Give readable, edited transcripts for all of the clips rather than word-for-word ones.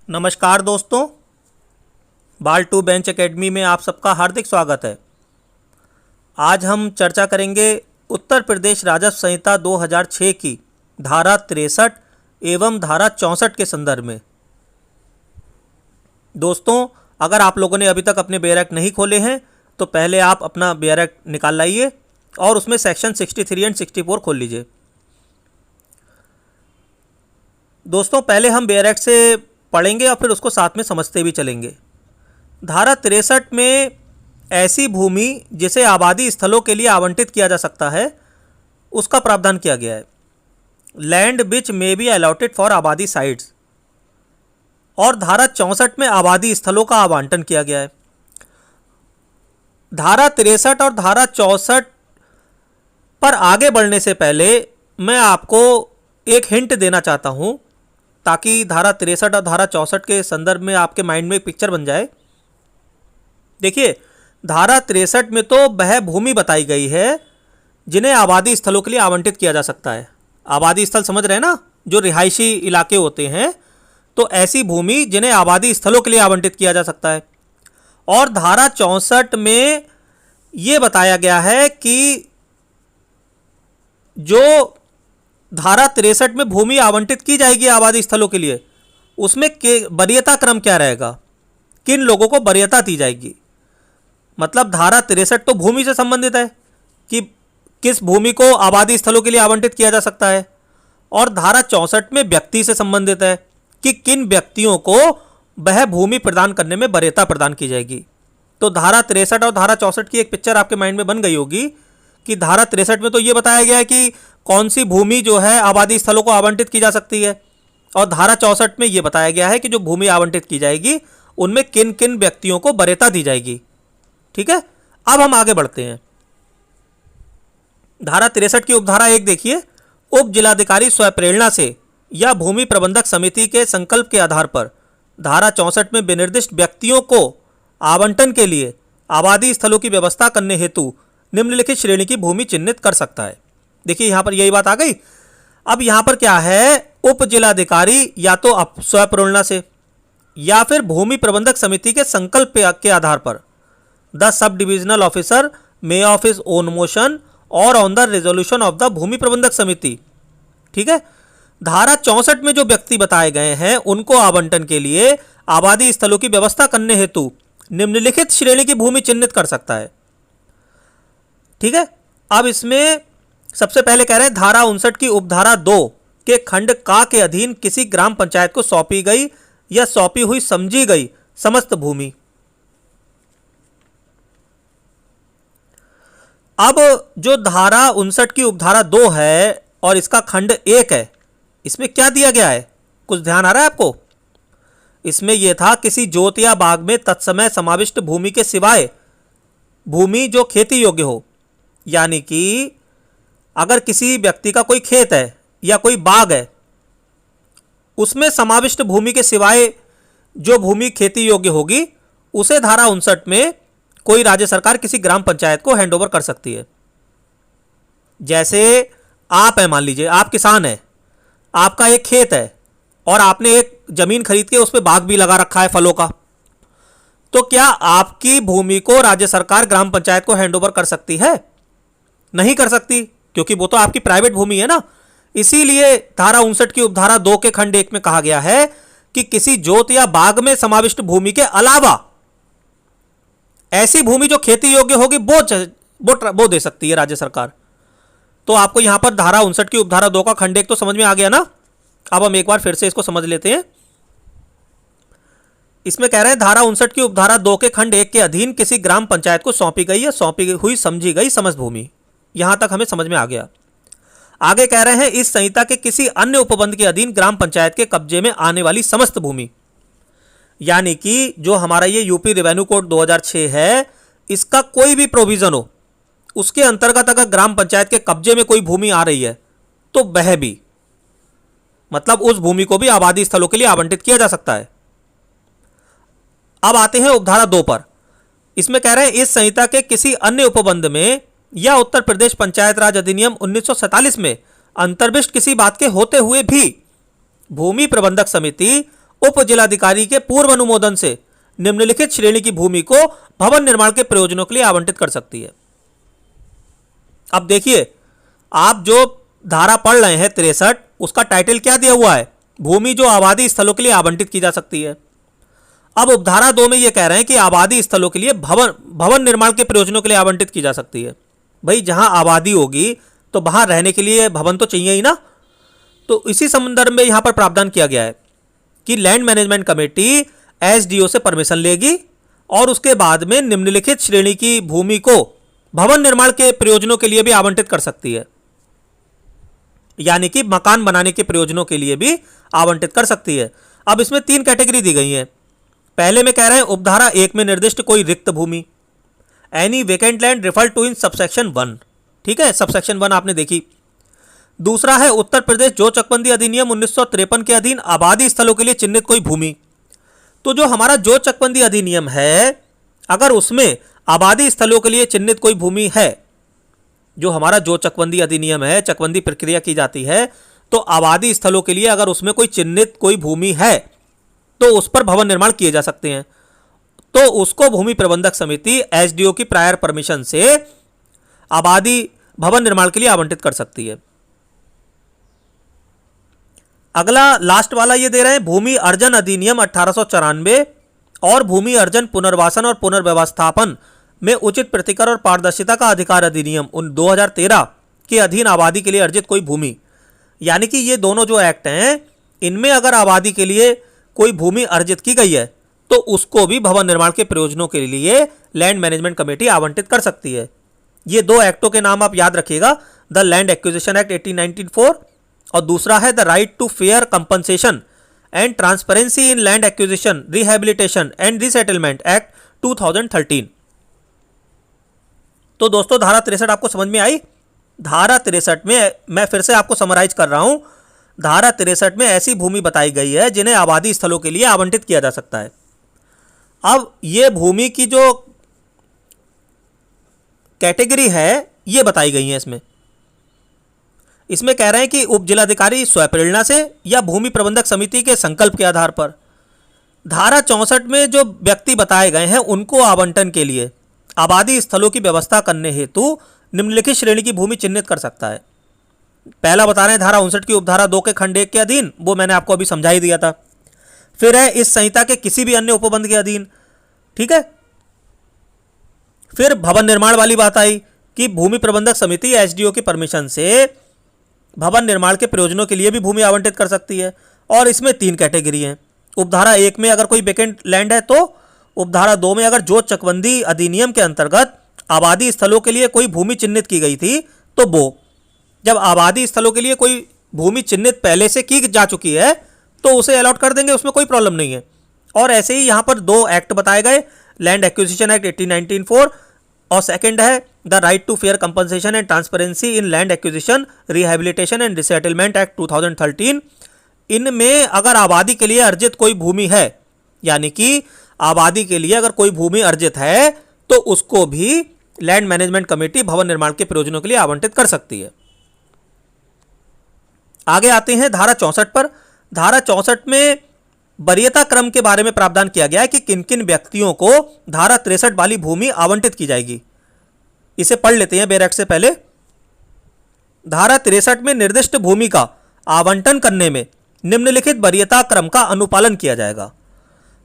नमस्कार दोस्तों, बाल टू बेंच एकेडमी में आप सबका हार्दिक स्वागत है। आज हम चर्चा करेंगे उत्तर प्रदेश राजस्व संहिता 2006 की धारा 63 एवं धारा 64 के संदर्भ में। दोस्तों, अगर आप लोगों ने अभी तक अपने बेयर एक्ट नहीं खोले हैं तो पहले आप अपना बेयर एक्ट निकाल लाइए और उसमें सेक्शन 63 एंड 64 खोल लीजिए। दोस्तों, पहले हम बेयर एक्ट से पढ़ेंगे और फिर उसको साथ में समझते भी चलेंगे। धारा 63 में ऐसी भूमि जिसे आबादी स्थलों के लिए आवंटित किया जा सकता है उसका प्रावधान किया गया है। Land which may be allotted for आबादी साइट्स। और धारा 64 में आबादी स्थलों का आवंटन किया गया है। धारा 63 और धारा 64 पर आगे बढ़ने से पहले मैं आपको एक हिंट देना चाहता हूं ताकि धारा 63 और धारा 64 के संदर्भ में आपके माइंड में एक पिक्चर बन जाए। देखिए, धारा 63 में तो वह भूमि बताई गई है जिन्हें आबादी स्थलों के लिए आवंटित किया जा सकता है। आबादी स्थल समझ रहे हैं ना, जो रिहायशी इलाके होते हैं, तो ऐसी भूमि जिन्हें आबादी स्थलों के लिए आवंटित किया जा सकता है। और धारा 64 में यह बताया गया है कि जो धारा 63 में भूमि आवंटित की जाएगी आबादी स्थलों के लिए, उसमें वरीयता क्रम क्या रहेगा, किन लोगों को वरीयता दी जाएगी। मतलब धारा 63 तो भूमि से संबंधित है कि किस भूमि को आबादी स्थलों के लिए आवंटित किया जा सकता है, और धारा 64 में व्यक्ति से संबंधित है कि किन व्यक्तियों को वह भूमि प्रदान करने में वरीयता प्रदान की जाएगी। तो धारा 63 और धारा 64 की एक पिक्चर आपके माइंड में बन गई होगी कि धारा 63 में तो यह बताया गया है कि कौन सी भूमि जो है आबादी स्थलों को आवंटित की जा सकती है, और धारा 64 में यह बताया गया है कि जो भूमि आवंटित की जाएगी उनमें किन किन व्यक्तियों को वरीयता दी जाएगी। ठीक है, अब हम आगे बढ़ते हैं। धारा 63 की उपधारा 1 देखिए। उप जिलाधिकारी स्वप्रेरणा से या भूमि प्रबंधक समिति के संकल्प के आधार पर धारा 64 में विनिर्दिष्ट व्यक्तियों को आवंटन के लिए आबादी स्थलों की व्यवस्था करने हेतु निम्नलिखित श्रेणी की भूमि चिन्हित कर सकता है। देखिए, यहां पर यही बात आ गई। अब यहां पर क्या है, उप जिलाधिकारी या तो स्वप्रेरणा से या फिर भूमि प्रबंधक समिति के संकल्प के आधार पर the sub divisional officer may of his own motion और on the resolution of the भूमि प्रबंधक समिति। ठीक है, धारा 64 में जो व्यक्ति बताए गए हैं उनको आवंटन के लिए आबादी स्थलों की व्यवस्था करने हेतु निम्नलिखित श्रेणी की भूमि चिन्हित कर सकता है। ठीक है, अब इसमें सबसे पहले कह रहे हैं धारा 59 की उपधारा 2 के खंड का के अधीन किसी ग्राम पंचायत को सौंपी गई या सौंपी हुई समझी गई समस्त भूमि। अब जो धारा 59 की उपधारा 2 है और इसका खंड 1 है, इसमें क्या दिया गया है, कुछ ध्यान आ रहा है आपको? इसमें यह था किसी जोत या बाग में तत्समय समाविष्ट भूमि के सिवाय भूमि जो खेती योग्य हो, यानी कि अगर किसी व्यक्ति का कोई खेत है या कोई बाग है, उसमें समाविष्ट भूमि के सिवाय जो भूमि खेती योग्य होगी उसे धारा 59 में कोई राज्य सरकार किसी ग्राम पंचायत को हैंडओवर कर सकती है। जैसे आप है, मान लीजिए आप किसान हैं, आपका एक खेत है और आपने एक जमीन खरीद के उस पर बाग भी लगा रखा है फलों का, तो क्या आपकी भूमि को राज्य सरकार ग्राम पंचायत को हैंडओवर कर सकती है? नहीं कर सकती, क्योंकि वो तो आपकी प्राइवेट भूमि है ना। इसीलिए धारा 59 की उपधारा 2 के खंड 1 में कहा गया है कि किसी जोत या बाग में समाविष्ट भूमि के अलावा ऐसी भूमि जो खेती योग्य होगी वो दे सकती है राज्य सरकार। तो आपको यहां पर धारा 59 की उपधारा 2 का खंड 1 तो समझ में आ गया ना। अब हम एक बार फिर से इसको समझ लेते हैं। इसमें कह रहे हैं धारा 59 की उपधारा 2 के खंड 1 के अधीन किसी ग्राम पंचायत को सौंपी गई या सौंपी हुई समझी गई समस्त भूमि। यहां तक हमें समझ में आ गया। आगे कह रहे हैं इस संहिता के किसी अन्य उपबंध के अधीन ग्राम पंचायत के कब्जे में आने वाली समस्त भूमि, यानी कि जो हमारा ये यूपी रेवेन्यू कोड 2006 है, इसका कोई भी प्रोविजन हो, उसके अंतर्गत अगर ग्राम पंचायत के कब्जे में कोई भूमि आ रही है तो वह भी, मतलब उस भूमि को भी आबादी स्थलों के लिए आवंटित किया जा सकता है। अब आते हैं उपधारा 2 पर। इसमें कह रहे हैं इस संहिता के किसी अन्य उपबंध में या उत्तर प्रदेश पंचायत राज अधिनियम 1947 में अंतर्विष्ट किसी बात के होते हुए भी भूमि प्रबंधक समिति उप जिलाधिकारी के पूर्व अनुमोदन से निम्नलिखित श्रेणी की भूमि को भवन निर्माण के प्रयोजनों के लिए आवंटित कर सकती है। अब देखिए, आप जो धारा पढ़ रहे हैं 63, उसका टाइटल क्या दिया हुआ है? भूमि जो आबादी स्थलों के लिए आवंटित की जा सकती है। अब उपधारा 2 में ये कह रहे हैं कि आबादी स्थलों के लिए भवन निर्माण के प्रयोजनों के लिए आवंटित की जा सकती है। भाई, जहां आबादी होगी तो वहां रहने के लिए भवन तो चाहिए ही ना। तो इसी संदर्भ में यहां पर प्रावधान किया गया है कि लैंड मैनेजमेंट कमेटी एसडीओ से परमिशन लेगी और उसके बाद में निम्नलिखित श्रेणी की भूमि को भवन निर्माण के प्रयोजनों के लिए भी आवंटित कर सकती है, यानी कि मकान बनाने के प्रयोजनों के लिए भी आवंटित कर सकती है। अब इसमें 3 कैटेगरी दी गई है। पहले में कह रहे हैं उपधारा 1 में निर्दिष्ट कोई रिक्त भूमि, any vacant land refer to in subsection 1। ठीक है, सबसेक्शन 1 आपने देखी। दूसरा है उत्तर प्रदेश जो चकबंदी अधिनियम 1953 के अधीन आबादी स्थलों के लिए चिन्हित कोई भूमि। तो जो हमारा जो चकबंदी अधिनियम है, अगर उसमें आबादी स्थलों के लिए चिन्हित कोई भूमि है, जो हमारा जो चकबंदी अधिनियम है, चकबंदी प्रक्रिया की जाती है, तो आबादी स्थलों के लिए अगर उसमें कोई चिन्हित कोई भूमि है तो उस पर भवन निर्माण किए जा सकते हैं। तो उसको भूमि प्रबंधक समिति एसडीओ की प्रायर परमिशन से आबादी भवन निर्माण के लिए आवंटित कर सकती है। अगला लास्ट वाला ये दे रहे हैं, भूमि अर्जन अधिनियम 1894 और भूमि अर्जन पुनर्वासन और पुनर्व्यवस्थापन में उचित प्रतिकर और पारदर्शिता का अधिकार अधिनियम 2013 के अधीन आबादी के लिए अर्जित कोई भूमि। यानी कि ये दोनों जो एक्ट हैं, इनमें अगर आबादी के लिए कोई भूमि अर्जित की गई है तो उसको भी भवन निर्माण के प्रयोजनों के लिए लैंड मैनेजमेंट कमेटी आवंटित कर सकती है। ये 2 एक्टों के नाम आप याद रखिएगा, द लैंड एक्विजिशन एक्ट 1894 और दूसरा है the right to fair compensation and transparency in land acquisition rehabilitation and resettlement act 2013। तो दोस्तों, धारा 63 आपको समझ में आई। धारा 63 में मैं फिर से आपको समराइज कर रहा हूं। धारा 63 में ऐसी भूमि बताई गई है जिन्हें आबादी स्थलों के लिए आवंटित किया जा सकता है। अब ये भूमि की जो कैटेगरी है ये बताई गई है इसमें कह रहे हैं कि उप जिलाधिकारी स्वप्रेरणा से या भूमि प्रबंधक समिति के संकल्प के आधार पर। धारा 64 में जो व्यक्ति बताए गए हैं उनको आवंटन के लिए आबादी स्थलों की व्यवस्था करने हेतु निम्नलिखित श्रेणी की भूमि चिन्हित कर सकता है। पहला बता रहे हैं धारा 59 की उपधारा 2 के खंड 1 के अधीन, वो मैंने आपको अभी समझा ही दिया था। फिर है इस संहिता के किसी भी अन्य उपबंध के अधीन। ठीक है, फिर भवन निर्माण वाली बात आई कि भूमि प्रबंधक समिति एसडीओ की परमिशन से भवन निर्माण के प्रयोजनों के लिए भी भूमि आवंटित कर सकती है। और इसमें 3 कैटेगरी हैं। उपधारा 1 में अगर कोई वेकेंट लैंड है तो, उपधारा 2 में अगर जो चकबंदी अधिनियम के अंतर्गत आबादी स्थलों के लिए कोई भूमि चिन्हित की गई थी तो वो, जब आबादी स्थलों के लिए कोई भूमि चिन्हित पहले से की जा चुकी है तो उसे अलॉट कर देंगे, उसमें कोई प्रॉब्लम नहीं है। और ऐसे ही यहाँ पर 2 एक्ट बताए गए, लैंड एक्विजिशन एक्ट 1894 और सेकंड है the right to fair compensation and transparency in land acquisition rehabilitation and resettlement act 2013। इनमें अगर आबादी के लिए अर्जित कोई भूमि है, यानी कि आबादी के लिए अगर कोई भूमि अर्जित है तो उसको भी लैंड मैनेजमेंट कमेटी भवन निर्माण के प्रयोजनों के लिए आवंटित कर सकती है। आगे आते हैं धारा 64 पर। धारा 64 में वरीयता क्रम के बारे में प्रावधान किया गया है कि किन किन व्यक्तियों को धारा 63 वाली भूमि आवंटित की जाएगी। इसे पढ़ लेते हैं बैरक से पहले। धारा 63 में निर्दिष्ट भूमि का आवंटन करने में निम्नलिखित वरीयता क्रम का अनुपालन किया जाएगा।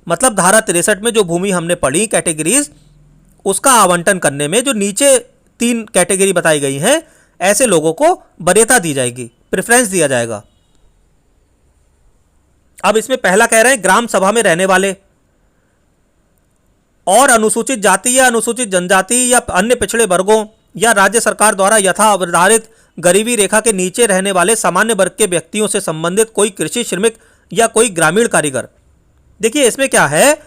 मतलब धारा 63 में जो भूमि हमने पढ़ी कैटेगरीज, उसका आवंटन करने में जो नीचे 3 कैटेगरी बताई गई हैं, ऐसे लोगों को वरीयता दी जाएगी, प्रेफरेंस दिया जाएगा। अब इसमें पहला कह रहे हैं ग्राम सभा में रहने वाले और अनुसूचित जाति या अनुसूचित जनजाति या अन्य पिछड़े वर्गों या राज्य सरकार द्वारा यथा निर्धारित गरीबी रेखा के नीचे रहने वाले सामान्य वर्ग के व्यक्तियों से संबंधित कोई कृषि श्रमिक या कोई ग्रामीण कारीगर। देखिए इसमें क्या है,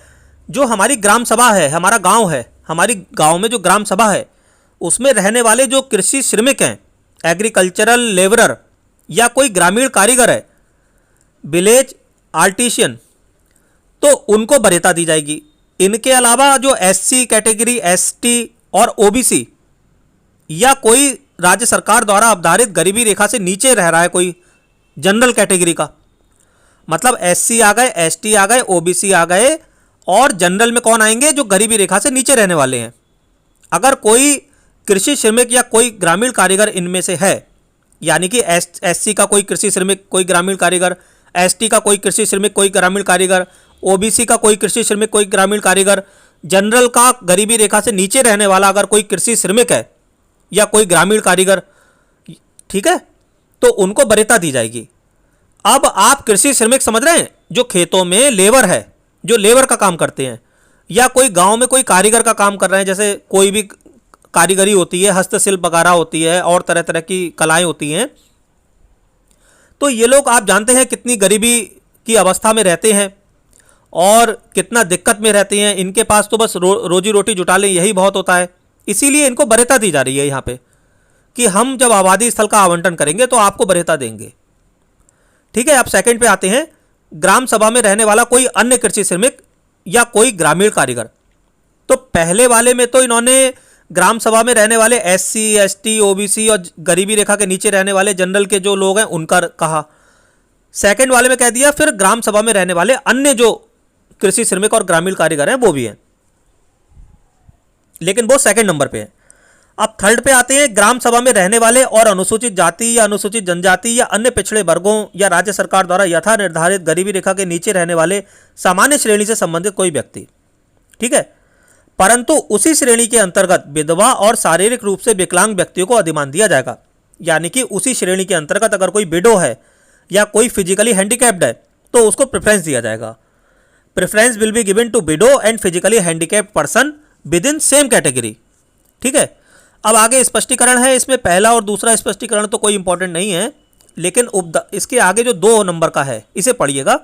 जो हमारी ग्राम सभा है, हमारा गांव है, हमारी गांव में जो ग्राम सभा है उसमें रहने वाले जो कृषि श्रमिक हैं, एग्रीकल्चरल लेबरर या कोई ग्रामीण कारीगर है, विलेज आर्टिशियन, तो उनको वरीयता दी जाएगी। इनके अलावा जो एससी कैटेगरी, एसटी और ओबीसी या कोई राज्य सरकार द्वारा अवधारित गरीबी रेखा से नीचे रह रहा है कोई जनरल कैटेगरी का, मतलब एससी आ गए, एसटी आ गए, ओबीसी आ गए, और जनरल में कौन आएंगे? जो गरीबी रेखा से नीचे रहने वाले हैं। अगर कोई कृषि श्रमिक या कोई ग्रामीण कारीगर इनमें से है, यानी कि एससी का कोई कृषि श्रमिक कोई ग्रामीण कारीगर, एसटी का कोई कृषि श्रमिक कोई ग्रामीण कारीगर, ओबीसी का कोई कृषि श्रमिक कोई ग्रामीण कारीगर, जनरल का गरीबी रेखा से नीचे रहने वाला अगर कोई कृषि श्रमिक है या कोई ग्रामीण कारीगर, ठीक है, तो उनको वरीयता दी जाएगी। अब आप कृषि श्रमिक समझ रहे हैं? जो खेतों में लेबर है, जो लेबर का काम करते हैं, या कोई गांव में कोई कारीगर का काम कर रहे हैं, जैसे कोई भी कारीगरी होती है, हस्तशिल्प वगैरह होती है, और तरह तरह की कलाएं होती हैं, तो ये लोग आप जानते हैं कितनी गरीबी की अवस्था में रहते हैं और कितना दिक्कत में रहते हैं। इनके पास तो बस रोजी रोटी जुटा लें यही बहुत होता है। इसीलिए इनको वरीयता दी जा रही है यहाँ पे कि हम जब आबादी स्थल का आवंटन करेंगे तो आपको वरीयता देंगे। ठीक है, अब सेकंड पे आते हैं। ग्राम सभा में रहने वाला कोई अन्य कृषि श्रमिक या कोई ग्रामीण कारीगर। तो पहले वाले में तो इन्होंने ग्राम सभा में रहने वाले एससी, एसटी, ओबीसी और गरीबी रेखा के नीचे रहने वाले जनरल के जो लोग हैं उनका कहा। सेकंड वाले में कह दिया फिर ग्राम सभा में रहने वाले अन्य जो कृषि श्रमिक और ग्रामीण कारीगर हैं वो भी हैं, लेकिन वो सेकंड नंबर पे है। अब थर्ड पे आते हैं। ग्राम सभा में रहने वाले और अनुसूचित जाति या अनुसूचित जनजाति या अन्य पिछड़े वर्गों या राज्य सरकार द्वारा यथा निर्धारित गरीबी रेखा के नीचे रहने वाले सामान्य श्रेणी से संबंधित कोई व्यक्ति। ठीक है, परंतु उसी श्रेणी के अंतर्गत विधवा और शारीरिक रूप से विकलांग व्यक्तियों को अधिमान दिया जाएगा। यानी कि उसी श्रेणी के अंतर्गत अगर कोई विडो है या कोई फिजिकली हैंडीकैप्ड है तो उसको प्रेफरेंस दिया जाएगा। Preference will be given to widow and physically handicapped person within same category. ठीक है, अब आगे स्पष्टीकरण है। इसमें पहला और दूसरा स्पष्टीकरण तो कोई इंपॉर्टेंट नहीं है, लेकिन इसके आगे जो 2 नंबर का है इसे पढ़िएगा।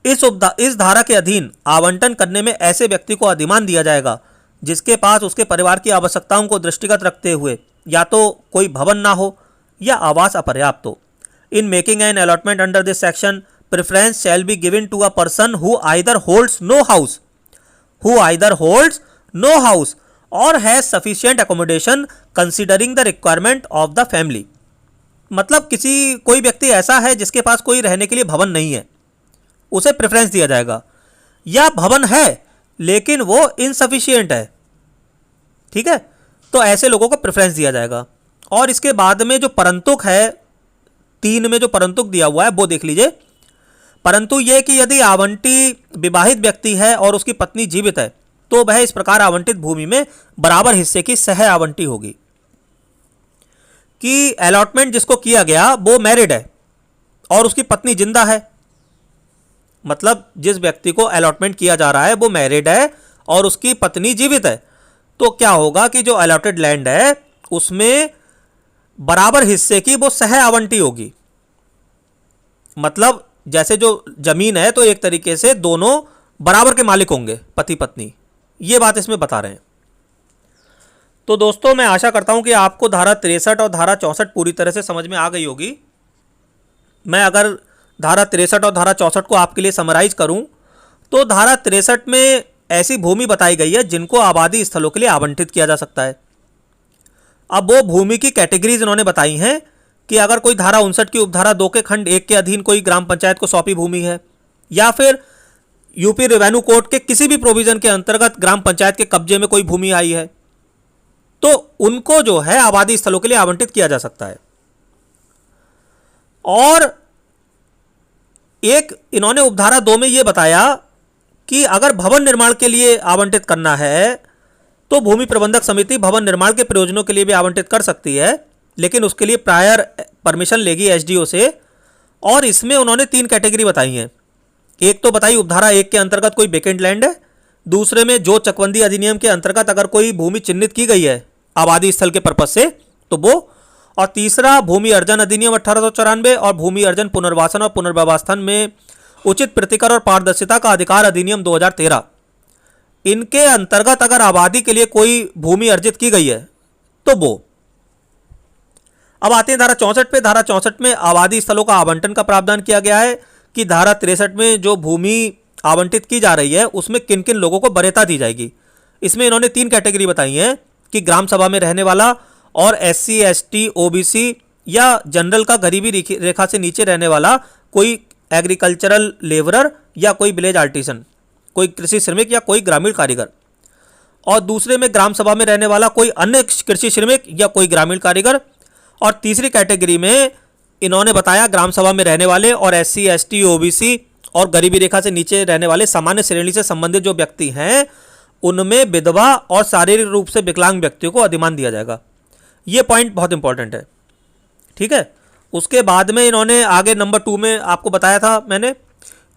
इस धारा के अधीन आवंटन करने में ऐसे व्यक्ति को अधिमान दिया जाएगा जिसके पास उसके परिवार की आवश्यकताओं को दृष्टिगत रखते हुए या तो कोई भवन ना हो या आवास अपर्याप्त हो। In making an allotment under this section preference shall be given to a person who either holds no house और has sufficient accommodation considering the requirement of the family. मतलब कोई व्यक्ति ऐसा है जिसके पास कोई रहने के लिए भवन नहीं है, उसे प्रेफरेंस दिया जाएगा, या भवन है लेकिन वो इनसफिशिएंट है। ठीक है, तो ऐसे लोगों को प्रेफरेंस दिया जाएगा। और इसके बाद में जो परंतुक है, 3 में जो परंतुक दिया हुआ है वो देख लीजिए। परंतु यह कि यदि आवंटी विवाहित व्यक्ति है और उसकी पत्नी जीवित है तो वह इस प्रकार आवंटित भूमि में बराबर हिस्से की सह आवंटी होगी। कि अलॉटमेंट जिसको किया गया वो मैरिड है और उसकी पत्नी जिंदा है, मतलब जिस व्यक्ति को अलॉटमेंट किया जा रहा है वो मैरिड है और उसकी पत्नी जीवित है, तो क्या होगा कि जो अलॉटेड लैंड है उसमें बराबर हिस्से की वो सह आवंटी होगी। मतलब जैसे जो जमीन है तो एक तरीके से दोनों बराबर के मालिक होंगे, पति पत्नी, ये बात इसमें बता रहे हैं। तो दोस्तों मैं आशा करता हूं कि आपको धारा 63 और धारा 64 पूरी तरह से समझ में आ गई होगी। मैं अगर धारा 63 और धारा 64 को आपके लिए समराइज करूं तो धारा 63 में ऐसी भूमि बताई गई है जिनको आबादी स्थलों के लिए आवंटित किया जा सकता है। अब वो भूमि की कैटेगरीज इन्होंने बताई हैं कि अगर कोई धारा 59 की उपधारा 2 के खंड 1 के अधीन कोई ग्राम पंचायत को सौंपी भूमि है, या फिर यूपी रेवेन्यू कोड के किसी भी प्रोविजन के अंतर्गत ग्राम पंचायत के कब्जे में कोई भूमि आई है, तो उनको जो है आबादी स्थलों के लिए आवंटित किया जा सकता है। और एक इन्होंने उपधारा 2 में यह बताया कि अगर भवन निर्माण के लिए आवंटित करना है तो भूमि प्रबंधक समिति भवन निर्माण के प्रयोजनों के लिए भी आवंटित कर सकती है, लेकिन उसके लिए प्रायर परमिशन लेगी एसडीओ से। और इसमें उन्होंने 3 कैटेगरी बताई हैं। एक तो बताई उपधारा 1 के अंतर्गत कोई वेकेंट लैंड है, दूसरे में जो चकबंदी अधिनियम के अंतर्गत अगर कोई भूमि चिन्हित की गई है आबादी स्थल के पर्पज से तो वो, और तीसरा भूमि अर्जन अधिनियम 1894 और भूमि अर्जन पुनर्वासन और पुनर्व्यवस्थान में उचित प्रतिकर और पारदर्शिता का अधिकार अधिनियम 2013, इनके अंतर्गत अगर आबादी के लिए कोई भूमि अर्जित की गई है तो वो। अब आते हैं धारा 64 पे। धारा 64 में आबादी स्थलों का आवंटन का प्रावधान किया गया है कि धारा 63 में जो भूमि आवंटित की जा रही है उसमें किन किन लोगों को वरीयता दी जाएगी। इसमें इन्होंने 3 कैटेगरी बताई हैं कि ग्राम सभा में रहने वाला और एससी, एसटी, ओबीसी या जनरल का गरीबी रेखा से नीचे रहने वाला कोई एग्रीकल्चरल लेबरर या कोई विलेज आर्टिसन, कोई कृषि श्रमिक या कोई ग्रामीण कारीगर। और दूसरे में ग्राम सभा में रहने वाला कोई अन्य कृषि श्रमिक या कोई ग्रामीण कारीगर। और तीसरी कैटेगरी में इन्होंने बताया ग्राम सभा में रहने वाले और SC ST OBC और गरीबी रेखा से नीचे रहने वाले सामान्य श्रेणी से संबंधित जो व्यक्ति हैं उनमें विधवा और शारीरिक रूप से विकलांग व्यक्तियों को अधिमान दिया जाएगा। ये पॉइंट बहुत इंपॉर्टेंट है, ठीक है। उसके बाद में इन्होंने आगे नंबर 2 में आपको बताया था मैंने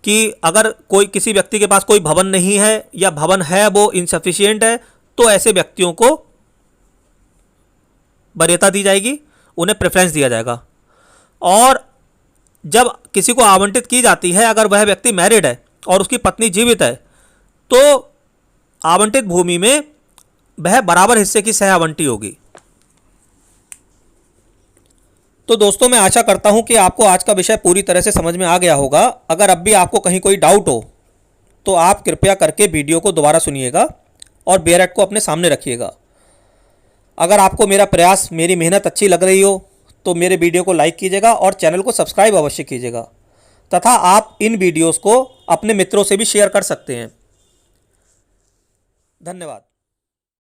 कि अगर कोई किसी व्यक्ति के पास कोई भवन नहीं है या भवन है वो इनसफिशिएंट है तो ऐसे व्यक्तियों को वरीयता दी जाएगी, उन्हें प्रेफरेंस दिया जाएगा। और जब किसी को आवंटित की जाती है, अगर वह व्यक्ति मैरिड है और उसकी पत्नी जीवित है तो आवंटित भूमि में वह बराबर हिस्से की सह आवंटी होगी। तो दोस्तों मैं आशा करता हूं कि आपको आज का विषय पूरी तरह से समझ में आ गया होगा। अगर अब भी आपको कहीं कोई डाउट हो तो आप कृपया करके वीडियो को दोबारा सुनिएगा और बेयरट को अपने सामने रखिएगा। अगर आपको मेरा प्रयास, मेरी मेहनत अच्छी लग रही हो तो मेरे वीडियो को लाइक कीजिएगा और चैनल को सब्सक्राइब अवश्य कीजिएगा तथा आप इन वीडियोस को अपने मित्रों से भी शेयर कर सकते हैं। धन्यवाद।